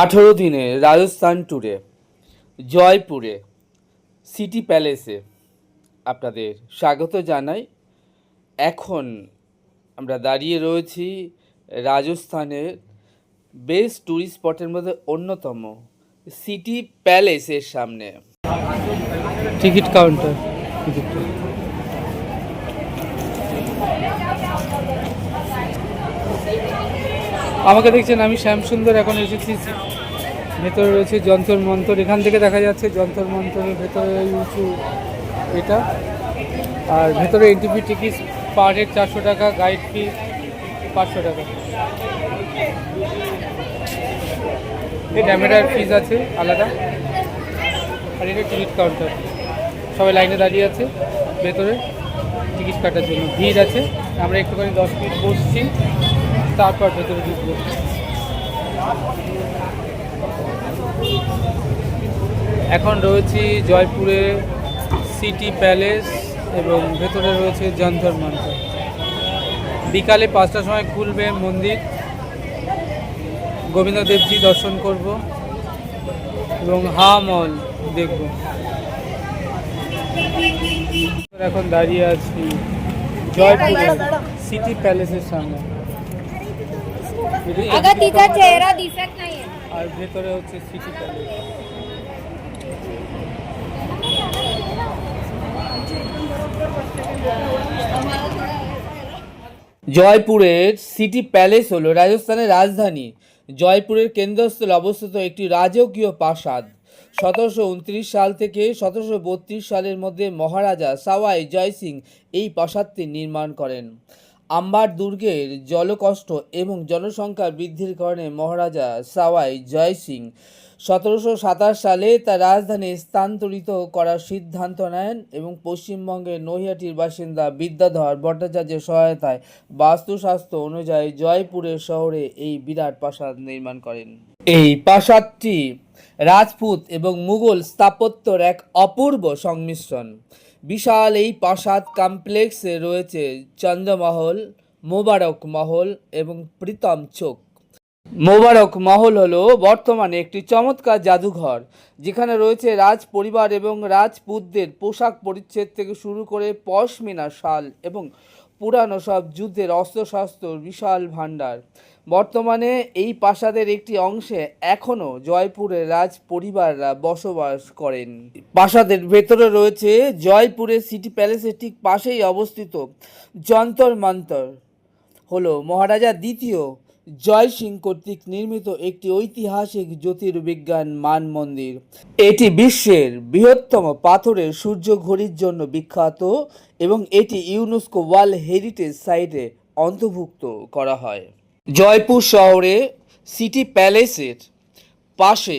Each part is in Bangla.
18 দিনের রাজস্থান ট্যুরে জয়পুরে সিটি প্যালেসে আপনাদের স্বাগত জানাই। এখন আমরা দাঁড়িয়ে রয়েছি রাজস্থানের বেস্ট ট্যুরিস্ট স্পটের মধ্যে অন্যতম সিটি প্যালেসের সামনে। টিকিট কাউন্টার, আমাকে দেখছেন, আমি শ্যামসুন্দর। এখন এসেছি, ভেতরে রয়েছে যন্তর মন্তর। এখান থেকে দেখা যাচ্ছে যন্তর মন্তরের ভেতরে উঁচু এটা। আর ভেতরে entry fee ticket per head 400 টাকা, গাইড ফি 500 টাকা। এই ড্যামেটার ফিজ আছে আলাদা। আর এটা টিকিট কাউন্টার, সবাই লাইনে দাঁড়িয়ে আছে ভেতরে টিকিট কাটার জন্য। ভিড় আছে, আমরা একটুখানি 10 মিনিট বসছি, তারপর ভেতরে ঢুকবো। এখন রয়েছি জয়পুরে সিটি প্যালেস এবং ভেতরে রয়েছে যন্তর মন্তর। বিকালে 5টার সময় খুলবে মন্দির, গোবিন্দদেবজি দর্শন করব এবং মহল দেখব। এখন দাঁড়িয়ে আছি জয়পুরে সিটি প্যালেসের সামনে। আর ভেতরে হচ্ছে সিটি প্যালেস। জয়পুরের সিটি প্যালেস হলো রাজস্থানের রাজধানী জয়পুরের কেন্দ্রস্থল অবস্থিত একটি রাজকীয় প্রাসাদ। 1729 সাল থেকে 1732 সালের মধ্যে মহারাজা সাওয়াই জয় সিং এই প্রাসাদটি নির্মাণ করেন। আম্বার দুর্গের জলকষ্ট এবং জনসংখ্যা বৃদ্ধির কারণে মহারাজা সাওয়াই জয় সিং 1727 সালে তার রাজধানী স্থানান্তরিত করার সিদ্ধান্ত নেন এবং পশ্চিমবঙ্গের নৈহাটির বাসিন্দা বিদ্যাধর ভট্টাচার্যের সহায়তায় বাস্তুশাস্ত্র অনুযায়ী জয়পুরের শহরে এই বিরাট প্রাসাদ নির্মাণ করেন। এই প্রাসাদটি রাজপুত এবং মুঘল স্থাপত্যের এক অপূর্ব সংমিশ্রণ। বিশাল এই প্রাসাদ কমপ্লেক্সে রয়েছে চন্দ্রমহল, মোবারক মহল এবং প্রীতম চোক। মোবারক মহল হলো বর্তমানে একটি চমৎকার জাদুঘর, যেখানে রয়েছে রাজ পরিবার এবং রাজপুতদের পোশাক পরিচ্ছদ থেকে শুরু করে পশমিনা শাল এবং পুরানো সব যুদ্ধের অস্ত্রশস্ত্রর বিশাল ভাণ্ডার। বর্তমানে এই প্রাসাদের একটি অংশে এখনও জয়পুরের রাজ পরিবাররা বসবাস করেন। প্রাসাদের ভেতরে রয়েছে জয়পুরের সিটি প্যালেসের ঠিক পাশেই অবস্থিত যন্তর মন্তর, হলো মহারাজা দ্বিতীয় জয় সিং কর্তৃক নির্মিত একটি ঐতিহাসিক জ্যোতির্বিজ্ঞান মান মন্দির। এটি বিশ্বের বৃহত্তম পাথরের সূর্য ঘড়ির জন্য বিখ্যাত এবং এটি ইউনেস্কো ওয়ার্ল্ড হেরিটেজ সাইটে অন্তর্ভুক্ত করা হয়। জয়পুর শহরে সিটি প্যালেসের পাশে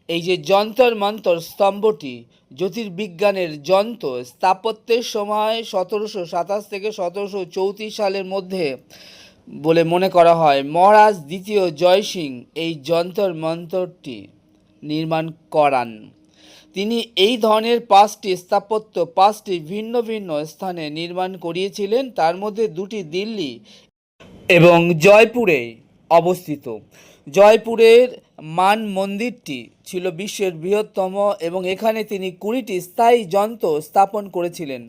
এই যে যন্তর মন্তর স্তম্ভটি জ্যোতির্বিজ্ঞানের যন্ত্র স্থাপত্যের সময় 1727 থেকে 1734 সালের মধ্যে বলে মনে করা হয়। মহারাজ দ্বিতীয় জয় সিং এই যন্তর মন্তরটি নির্মাণ করান। তিনি এই ধরনের 5টি স্থাপত্য 5টি ভিন্ন ভিন্ন স্থানে নির্মাণ করিয়েছিলেন, তার মধ্যে 2টি দিল্লি এবং জয়পুরে অবস্থিত। জয়পুরের মান মন্দিরটি ছিল বিশ্বের বৃহত্তম এবং এখানে তিনি 20টি স্থায়ী যন্ত্র স্থাপন করেছিলেন।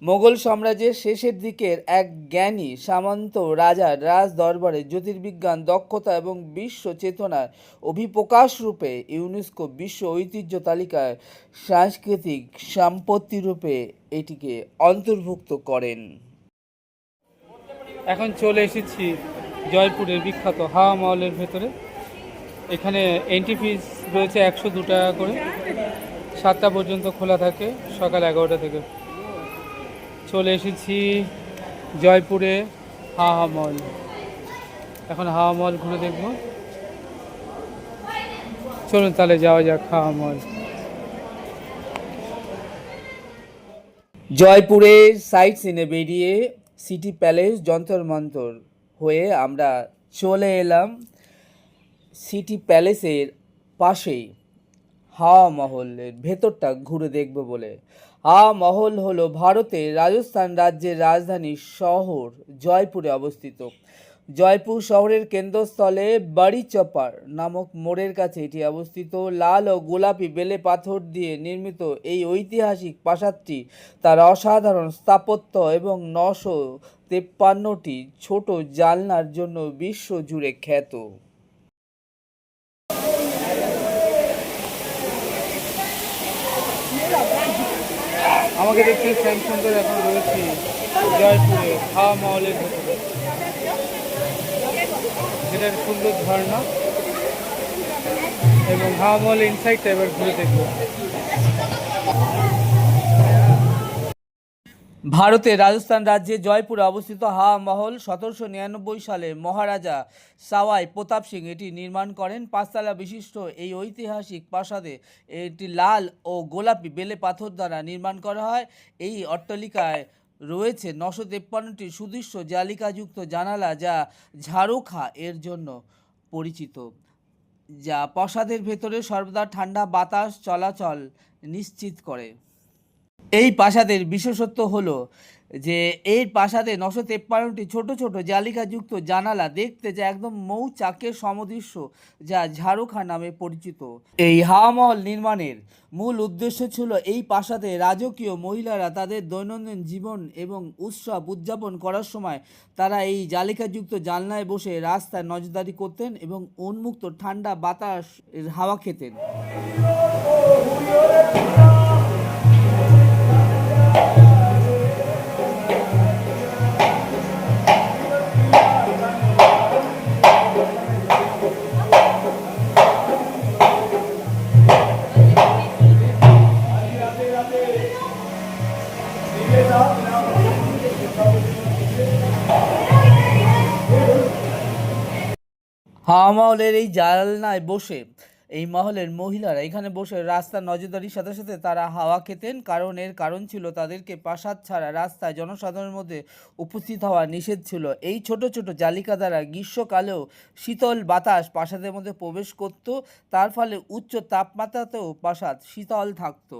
মোগল সাম্রাজ্যের শেষের দিকের এক জ্ঞানী সামন্ত রাজার রাজ দরবারে জ্যোতির্বিজ্ঞান দক্ষতা এবং বিশ্ব চেতনার অভিপ্রকাশ রূপে ইউনেস্কো বিশ্ব ঐতিহ্য তালিকায় সাংস্কৃতিক সম্পত্তি রূপে এটিকে অন্তর্ভুক্ত করেন। এখন চলে এসেছি জয়পুরের বিখ্যাত হাওয়া মহলের ভেতরে। এখানে এন্ট্রি ফিস রয়েছে 102 টাকা করে। 7টা পর্যন্ত খোলা থাকে, সকাল 11টা থেকে। চলে এসেছি জয়পুরে হাওয়া মহল। এখন হাওয়া মহল ঘুরে দেখব। চলুন তাহলে যাওয়া যাক হাওয়া মহল। জয়পুরের সাইট সিনে বেরিয়ে সিটি প্যালেস যন্তর মন্তর হয়ে আমরা চলে এলাম সিটি প্যালেসের পাশেই হাওয়া মহলের ভেতরটা ঘুরে দেখব বলে। হাওয়া মহল হলো ভারতের রাজস্থান রাজ্যের রাজধানী শহর জয়পুরে অবস্থিত। জয়পুর শহরের কেন্দ্রস্থলে বাড়িচপার নামক মোড়ের কাছে এটি অবস্থিত। লাল ও গোলাপি বেলে পাথর দিয়ে নির্মিত এই ঐতিহাসিক প্রাসাদটি তার অসাধারণ স্থাপত্য এবং 953টি ছোট জানলার জন্য বিশ্বজুড়ে খ্যাত। আমাকে দেখতে শ্যামসুন্দর এখন রয়েছে জয়পুরে হাওয়া মহলের ভেতরে, যেটার সুন্দর ঝর্ণা এবং হাওয়া মহলের ইনসাইডটা এবার ঘুরে দেখব। ভারতের রাজস্থান রাজ্যে জয়পুরে অবস্থিত হাওয়া মহল 1799 সালে মহারাজা সাওয়াই প্রতাপ সিং এটি নির্মাণ করেন। 5 তলা বিশিষ্ট এই ঐতিহাসিক প্রাসাদে এটি লাল ও গোলাপি বেলে পাথর দ্বারা নির্মাণ করা হয়। এই অট্টালিকায় রয়েছে 953টি সুদৃশ্য জালিকাযুক্ত জানালা, যা ঝাড়ুখা এর জন্য পরিচিত, যা প্রাসাদের ভেতরে সর্বদা ঠান্ডা বাতাস চলাচল নিশ্চিত করে। এই প্রাসাদের বিশেষত্ব হলো যে এই প্রাসাদে 953টি ছোট ছোট জালিকাযুক্ত জানালা, দেখতে যা একদম মৌচাকের সমদৃশ্য, যা ঝাড়ুখা নামে পরিচিত। এই হাওয়া মহল নির্মাণের মূল উদ্দেশ্য ছিল এই প্রাসাদে রাজকীয় মহিলারা তাদের দৈনন্দিন জীবন এবং উৎসব উদযাপন করার সময় তারা এই জালিকাযুক্ত জানলায় বসে রাস্তায় নজরদারি করতেন এবং উন্মুক্ত ঠান্ডা বাতাস হাওয়া খেতেন। হাওয়া মহলের এই জানলায় বসে এই মহলের মহিলারা এখানে বসে রাস্তার নজরদারির সাথে সাথে তারা হাওয়া খেতেন, কারণ এর কারণ ছিল তাদেরকে প্রাসাদ ছাড়া রাস্তায় জনসাধারণের মধ্যে উপস্থিত হওয়া নিষেধ ছিল। এই ছোট ছোট জালিকা দ্বারা গ্রীষ্মকালেও শীতল বাতাস প্রাসাদের মধ্যে প্রবেশ করত, তার ফলে উচ্চ তাপমাত্রাতেও প্রাসাদ শীতল থাকত।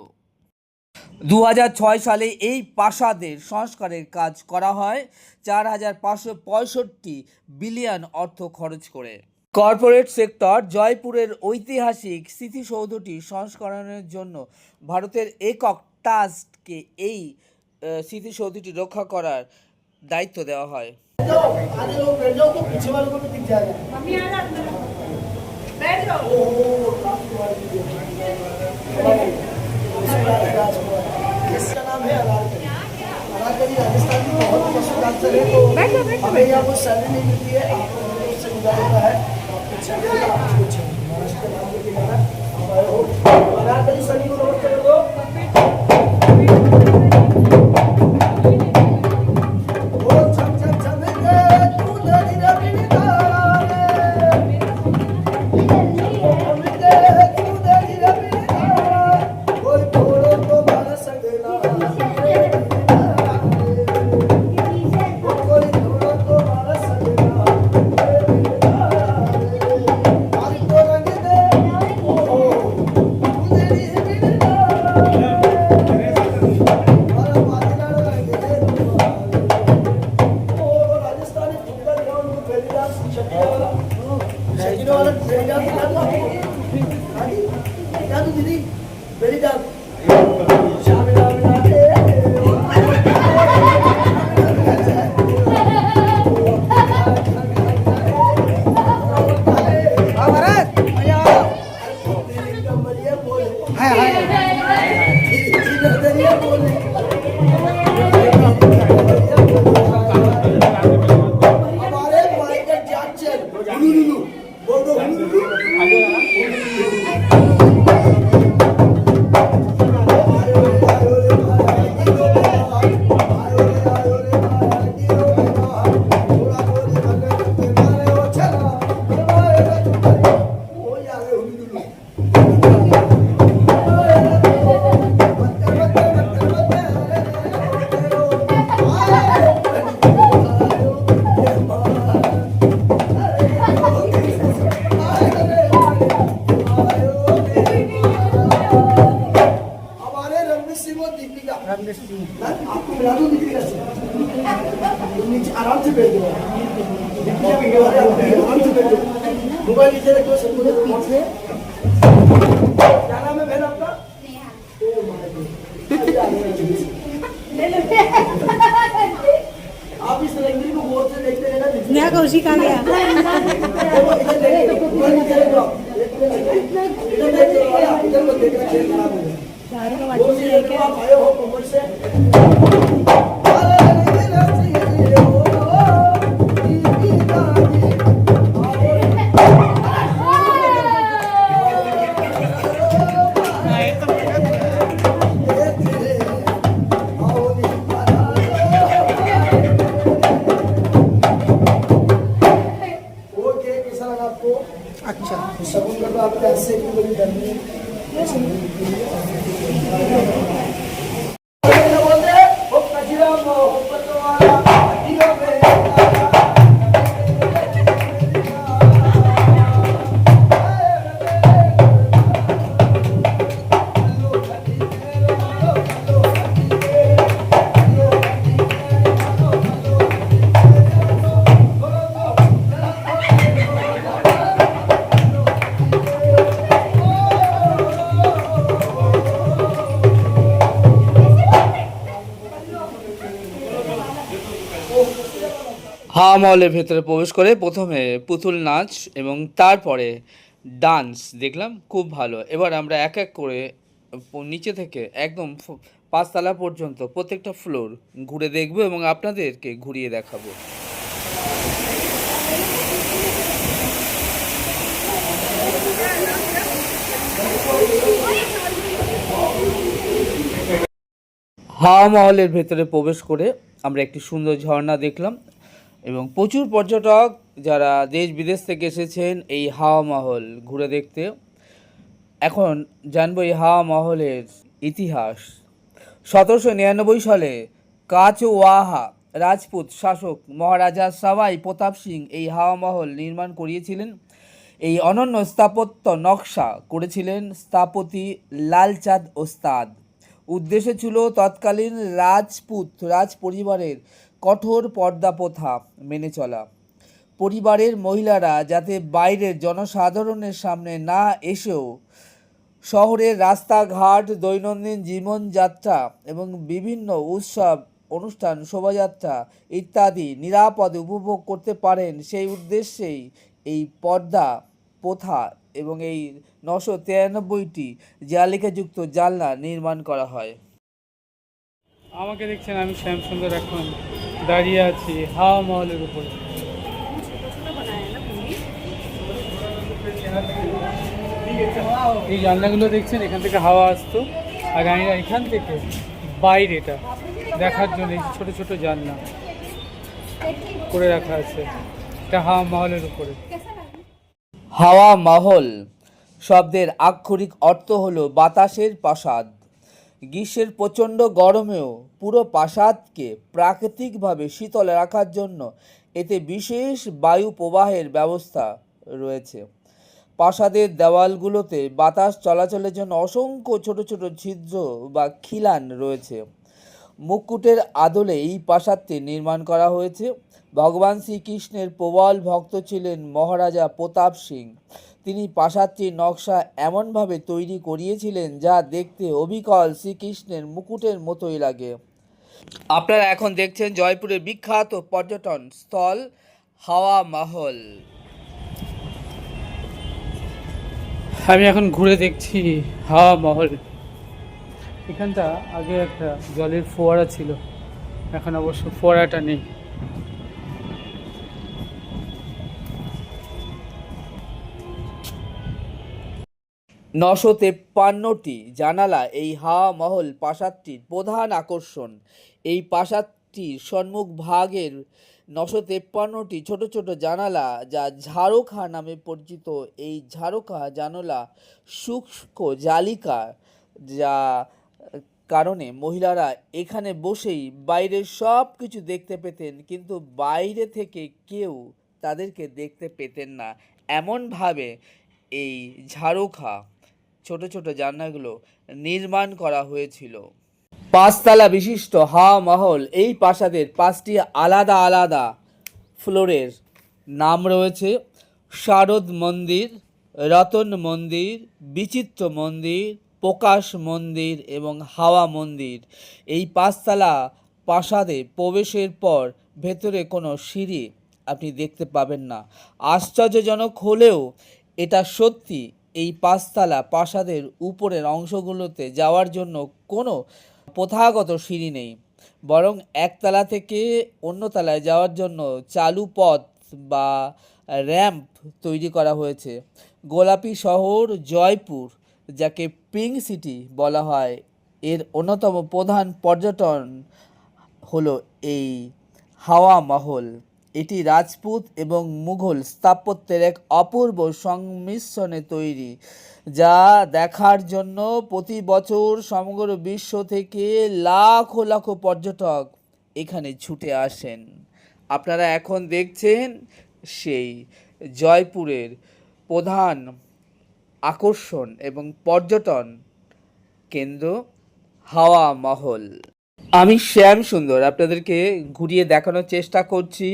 2006 সালে এই প্রাসাদের সংস্কারের কাজ করা হয় 4,565 বিলিয়ন অর্থ খরচ করে। কর্পোরেট সেক্টর জয়পুরের ঐতিহাসিক স্মৃতিসৌধটি সংস্করণের জন্য ভারতের একক ট্রাস্টকে এই স্মৃতিসৌধটি রক্ষা করার দায়িত্ব দেওয়া হয়। इसका नाम है अनारकली। अनारकली राजस्थान की बहुत मशहूर डांसर है, तो हमें यहाँ वो सैलरी नहीं मिलती है। आप लोगों ने उससे गुजारिश है आपको सैलरी का आपको कुछ महाराष्ट्र नाम लेके जाना आप आए हो। अनारकली सभी को नमस्ते कर दो। दीदी बेली डाल हमारे में क्या नाम है बहन आपका? आप इस लड़की को गौर से देखते रहना। नया कौशिक आ गया। इधर देखिए, ऊपर नीचे देखो आप। इधर देखो, इधर को देखना खेल खराब हो गया। दारू का वो बाटली चीज़ लेके आप आए हो कमर से। ओके, कैसा लगा आपको? अच्छा शगुन का तो आपके ऐसे की कभी डर नहीं है। बोलते हैं वो कचरा मोहब्बत वाला हड्डियों पे হাওয়া মহলের ভেতরে প্রবেশ করে প্রথমে পুতুল নাচ এবং তারপরে ডান্স দেখলাম, খুব ভালো। এবার আমরা এক এক করে নিচে থেকে একদম 5 তলা পর্যন্ত প্রত্যেকটা ফ্লোর ঘুরে দেখব এবং আপনাদেরকে ঘুরিয়ে দেখাবো। হাওয়া মহলের ভেতরে প্রবেশ করে আমরা একটি সুন্দর ঝর্ণা দেখলাম এবং প্রচুর পর্যটক যারা দেশ বিদেশ থেকে এসেছেন এই হাওয়া মহল ঘুরে দেখতে। এখন জানবো এই হাওয়া মহলের ইতিহাস। 1799 সালে কাচওয়াহা রাজপুত শাসক মহারাজা সাওয়াই প্রতাপ সিং এই হাওয়া মহল নির্মাণ করিয়েছিলেন। এই অনন্য স্থাপত্য নকশা করেছিলেন স্থপতি লালচাঁদ ওস্তাদ। উদ্দেশ্য ছিল তৎকালীন রাজপুত রাজ পরিবারের কঠোর পর্দা প্রথা মেনে চলা। পরিবারের মহিলারা যাতে বাইরের জনসাধারণের সামনে না এসেও শহরের রাস্তাঘাট, দৈনন্দিন জীবনযাত্রা এবং বিভিন্ন উৎসব অনুষ্ঠান, শোভাযাত্রা ইত্যাদি নিরাপদে উপভোগ করতে পারেন, সেই উদ্দেশ্যেই এই পর্দা প্রথা এবং এই 993টি জালিকাযুক্ত জানলা নির্মাণ করা হয়। আমাকে দেখছেন, আমি শ্যামসুন্দর এখন দাঁড়িয়ে আছি হাওয়া মহলের উপরে। এই জানলাগুলো দেখছেন, এখান থেকে হাওয়া আসতো আর আমি এখান থেকে বাইরেটা দেখার জন্য এই ছোটো ছোটো জানলা করে রাখা আছে। এটা হাওয়া মহলের উপরে। হাওয়া মহল শব্দের আক্ষরিক অর্থ হলো বাতাসের প্রাসাদ। গ্রীষ্মের প্রচণ্ড গরমেও পুরো প্রাসাদকে প্রাকৃতিকভাবে শীতল রাখার জন্য এতে বিশেষ বায়ু প্রবাহের ব্যবস্থা রয়েছে। প্রাসাদের দেওয়ালগুলোতে বাতাস চলাচলের জন্য অসংখ্য ছোট ছোট ছিদ্র বা খিলান রয়েছে। মুকুটের আদলে এই প্রাসাদটি নির্মাণ করা হয়েছে। ভগবান শ্রীকৃষ্ণের প্রবল ভক্ত ছিলেন মহারাজা প্রতাপ সিং। তিনি প্রাসাদটির নকশা এমনভাবে তৈরি করিয়েছিলেন যা দেখতে অবিকল শ্রীকৃষ্ণের মুকুটের মতোই লাগে। আপনারা এখন দেখছেন জয়পুরের বিখ্যাত পর্যটন স্থল হাওয়া মহল। আমি এখন ঘুরে দেখছি হাওয়া মহল। এখানটা আগে একটা জলের ফোয়ারা ছিল, এখন অবশ্য ফোয়ারাটা নেই। নশো 53টি জানালা এই হাওয়া মহল প্রাসাদটির প্রধান আকর্ষণ। এই প্রাসাদটির সম্মুখ ভাগের 953টি ছোট ছোট জানালা যা ঝাড়খা নামে পরিচিত। এই ঝাড়খা জানালা শুষ্ক জালিকা, যা কারণে মহিলারা এখানে বসেই বাইরের সব কিছু দেখতে পেতেন, কিন্তু বাইরে থেকে কেউ তাদেরকে দেখতে পেতেন না। এমনভাবে এই ঝাড়খা ছোট ছোট জানলাগুলো নির্মাণ করা হয়েছিল। 5 তলা বিশিষ্ট হাওয়া মহল এই প্রাসাদের 5টি আলাদা আলাদা ফ্লোরের নাম রয়েছে: শারদ মন্দির, রতন মন্দির, বিচিত্র মন্দির, প্রকাশ মন্দির এবং হাওয়া মন্দির। এই পাঁচতলা প্রাসাদে প্রবেশের পর ভেতরে কোনো সিঁড়ি আপনি দেখতে পাবেন না। আশ্চর্যজনক হলেও এটা সত্যি, এই পাঁচতলা প্রাসাদের উপরের অংশগুলোতে যাওয়ার জন্য কোনো প্রথাগত সিঁড়ি নেই, বরং একতলা থেকে অন্য তলায় যাওয়ার জন্য চালু পথ বা র্যাম্প তৈরি করা হয়েছে। গোলাপি শহর জয়পুর, যাকে পিঙ্ক সিটি বলা হয়, এর অন্যতম প্রধান পর্যটন হলো এই হাওয়া মহল। এটি রাজপুত এবং মুঘল স্থাপত্যের এক অপূর্ব সংমিশ্রণে তৈরি, যা দেখার জন্য প্রতি বছর সমগ্র বিশ্ব থেকে লাখো লাখো পর্যটক এখানে ছুটে আসেন। আপনারা এখন দেখছেন সেই জয়পুরের প্রধান আকর্ষণ এবং পর্যটন কেন্দ্র হাওয়া মহল। আমি শ্যাম সুন্দর আপনাদেরকে ঘুরিয়ে দেখানোর চেষ্টা করছি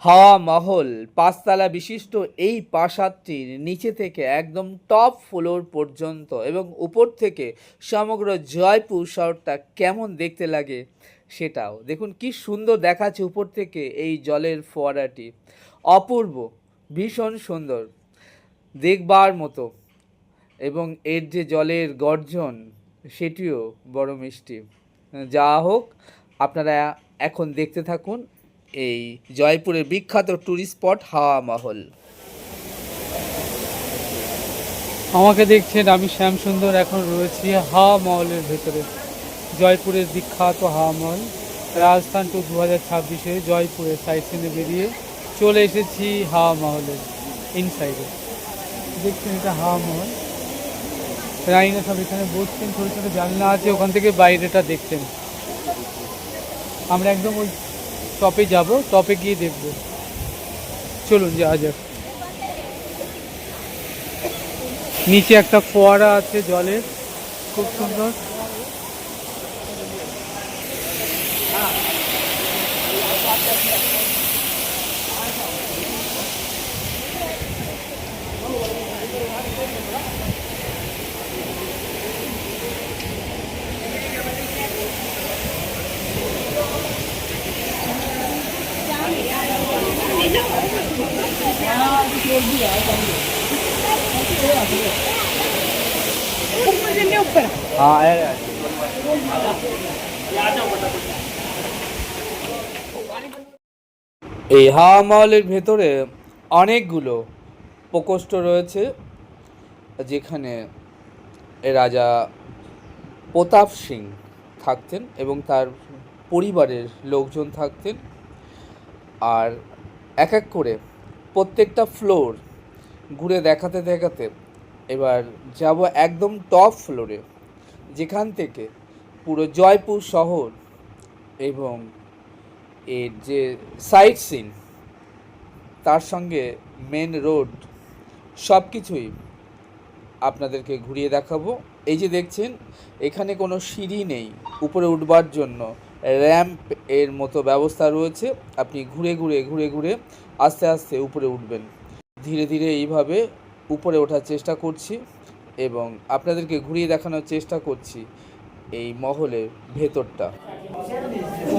হাওয়া মহল। পাঁচতলা বিশিষ্ট এই প্রাসাদটির নিচে থেকে একদম টপ ফ্লোর পর্যন্ত এবং উপর থেকে সমগ্র জয়পুর শহরটা কেমন দেখতে লাগে সেটাও দেখুন। কি সুন্দর দেখাচ্ছে উপর থেকে এই জলের ফোয়ারাটি, অপূর্ব, ভীষণ সুন্দর দেখবার মতো। এবং এর যে জলের গর্জন সেটিও বড় মিষ্টি। যা হোক, আপনারা এখন দেখতে থাকুন এই জয়পুরের বিখ্যাত ট্যুরিস্ট স্পট হাওয়া মহল। আমাকে দেখছেন, আমি শ্যাম সুন্দর এখন রয়েছি হাওয়া মহলের ভেতরে। জয়পুরের বিখ্যাত হাওয়া মহল, রাজস্থান টু 2026-এ জয়পুরের সাইট সিনে বেরিয়ে চলে এসেছি হাওয়া মহলের ইনসাইডে। দেখছেন এটা হাওয়া মহল, রাইনা সব এখানে বসছেন, ছোটো ছোটো জানলা আছে, ওখান থেকে বাইরেটা দেখছেন। আমরা একদম ওই টপে যাব, টপে গিয়ে দেখব। চলুন যাওয়া যাক। নিচে একটা ফোয়ারা আছে জলের, খুব সুন্দর। এই হাওয়া মহলের ভেতরে অনেকগুলো প্রকোষ্ঠ রয়েছে, যেখানে রাজা প্রতাপ সিং থাকতেন এবং তার পরিবারের লোকজন থাকতেন। আর এক এক করে প্রত্যেকটা ফ্লোর ঘুরে দেখাতে দেখাতে এবার যাব একদম টপ ফ্লোরে, যেখান থেকে পুরো জয়পুর শহর এবং এর যে সাইট সিন, তার সঙ্গে মেন রোড, সব কিছুই আপনাদেরকে ঘুরিয়ে দেখাবো। এই যে দেখছেন, এখানে কোনো সিঁড়ি নেই, উপরে উঠবার জন্য র্যাম্প এর মতো ব্যবস্থা রয়েছে। আপনি ঘুরে ঘুরে ঘুরে ঘুরে আস্তে আস্তে উপরে উঠবেন। ধীরে ধীরে এইভাবে উপরে ওঠার চেষ্টা করছি এবং আপনাদেরকে ঘুরিয়ে দেখানোর চেষ্টা করছি এই মহলের ভেতরটা।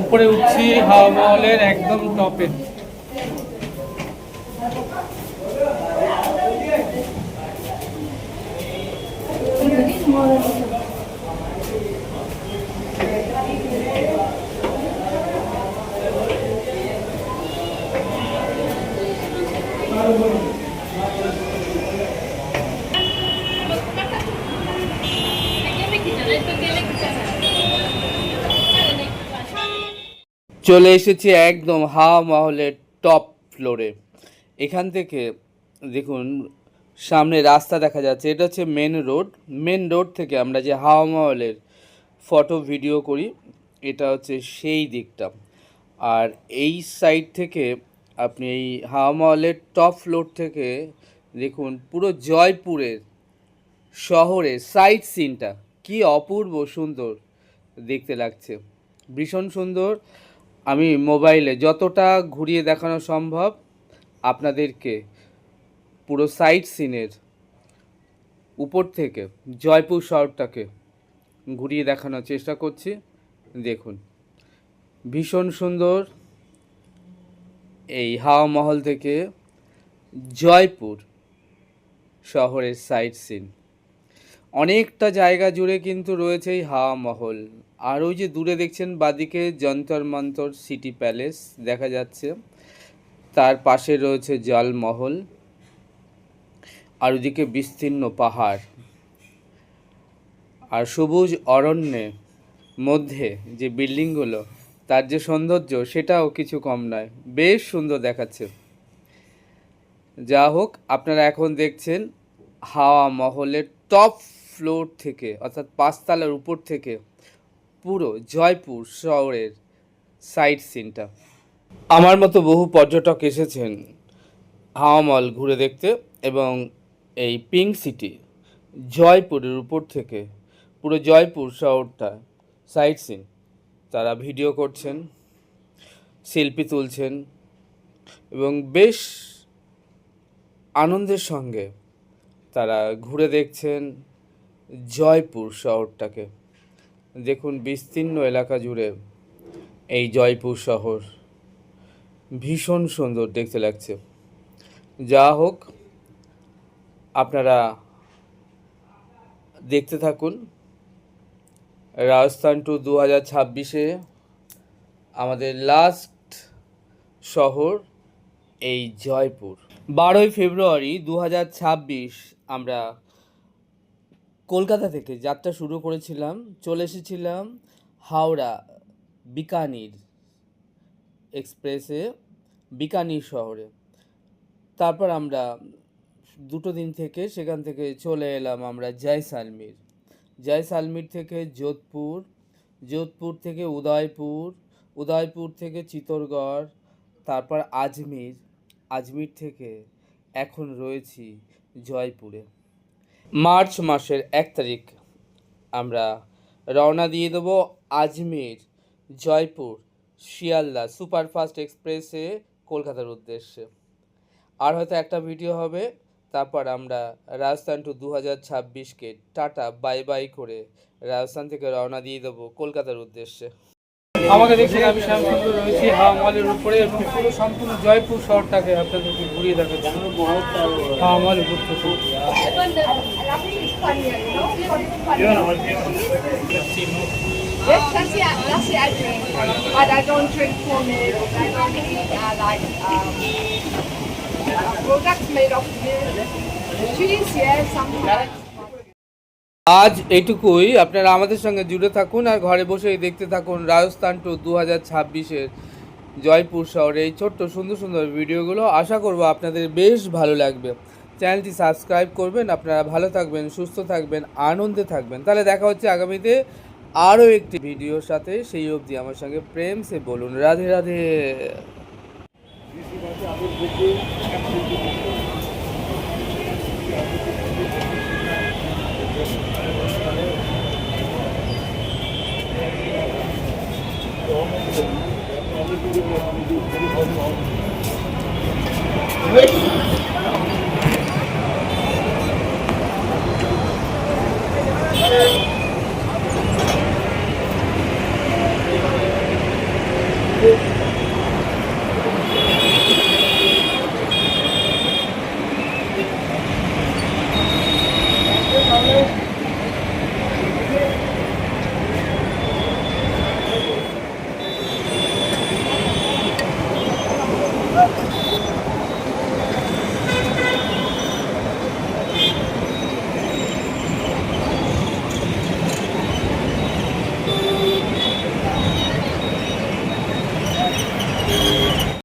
উপরে উঠছি হাওয়া মহলের একদম টপে। চলে এসেছি একদম হাওয়া মহলের টপ ফ্লোরে। এখান থেকে দেখুন সামনে রাস্তা দেখা যাচ্ছে, এটা হচ্ছে মেন রোড। মেন রোড থেকে আমরা যে হাওয়া মহলের ফটো ভিডিও করি, এটা হচ্ছে সেই দিকটা। আর এই সাইড থেকে আপনি এই হাওয়া মহলের টপ ফ্লোর থেকে দেখুন পুরো জয়পুরের শহরের সাইট সিনটা কি অপূর্ব সুন্দর দেখতে লাগছে, ভীষণ সুন্দর। আমি মোবাইলে যতটা ঘুরিয়ে দেখানো সম্ভব আপনাদেরকে পুরো সাইট সিনের উপর থেকে জয়পুর শহরটাকে ঘুরিয়ে দেখানোর চেষ্টা করছি। দেখুন, ভীষণ সুন্দর এই হাওয়া মহল থেকে জয়পুর শহরের সাইট সিন। অনেকটা জায়গা জুড়ে কিন্তু রয়েছে এই হাওয়া মহল। আর ওই যে দূরে দেখছেন বাদিকে যন্তর মন্তর সিটি প্যালেস দেখা যাচ্ছে, তার পাশে রয়েছে জলমহল, আর ওদিকে বিস্তীর্ণ পাহাড় আর সবুজ অরণ্যের মধ্যে যে বিল্ডিংগুলো, তার যে সৌন্দর্য সেটাও কিছু কম নয়, বেশ সুন্দর দেখাচ্ছে। যা হোক, আপনারা এখন দেখছেন হাওয়া মহলের টপ ফ্লোর থেকে, অর্থাৎ 5 তলার উপর থেকে পুরো জয়পুর শহরের সাইট সিনটা। আমার মতো বহু পর্যটক এসেছেন হাওয়া মহল ঘুরে দেখতে, এবং এই পিঙ্ক সিটি জয়পুরের উপর থেকে পুরো জয়পুর শহরটা সাইট সিন তারা ভিডিও করছেন, সেলফি তুলছেন এবং বেশ আনন্দের সঙ্গে তারা ঘুরে দেখছেন জয়পুর শহরটাকে। দেখুন, বিস্তীর্ণ এলাকা জুড়ে এই জয়পুর শহর ভীষণ সুন্দর দেখতে লাগছে। যা হোক, আপনারা দেখতে থাকুন রাজস্থান টু 2026-এ আমাদের লাস্ট শহর এই জয়পুর। 12ই ফেব্রুয়ারি 2026 আমরা কলকাতা থেকে যাত্রা শুরু করেছিলাম, চলে এসেছিলাম হাওড়া বিকানির এক্সপ্রেসে বিকানির শহরে। তারপর আমরা 2 দিন থেকে সেখান থেকে চলে এলাম আমরা জয়সালমীর, জয়সালমীর থেকে যোধপুর, যোধপুর থেকে উদয়পুর, উদয়পুর থেকে চিত্তরগড়, তারপর আজমির, আজমির থেকে এখন রয়েছি জয়পুরে। মার্চ মাসের 1 তারিখ আমরা রওনা দিয়ে দেবো আজমির জয়পুর শিয়ালদা সুপারফাস্ট এক্সপ্রেসে কলকাতার উদ্দেশ্যে। আর হয়তো একটা ভিডিও হবে, তারপর আমরা রাজস্থান টু 2026-কে টাটা বাই বাই করে রাজস্থান থেকে রওনা দিয়ে দেবো কলকাতার উদ্দেশ্যে। আমাকে দেখছেন, আমি শ্যামসুন্দর রয়েছি হাওয়া মহলের উপরে, এবং পুরো সম্পূর্ণ জয়পুর শহরটাকে আপনাদেরকে ঘুরিয়ে দেখাচ্ছি হাওয়া মহল উপর থেকে। Yes, that's the admin. But I don't drink formula. I don't eat like products made of milk. Cheese, yeah, sometimes. আজ এইটুকুই। আপনারা আমাদের সঙ্গে জুড়ে থাকুন আর ঘরে বসেই দেখতে থাকুন রাজস্থান টু 2026-এর জয়পুর শহরে এই ছোট্ট সুন্দর সুন্দর ভিডিওগুলো। আশা করব আপনাদের বেশ ভালো লাগবে। চ্যানেলটি সাবস্ক্রাইব করবেন। আপনারা ভালো থাকবেন, সুস্থ থাকবেন, আনন্দে থাকবেন। তাহলে দেখা হচ্ছে আগামীতে আরও একটি ভিডিওর সাথে। সেই অবধি আমার সঙ্গে প্রেম সে বলুন রাধে রাধে। Wait.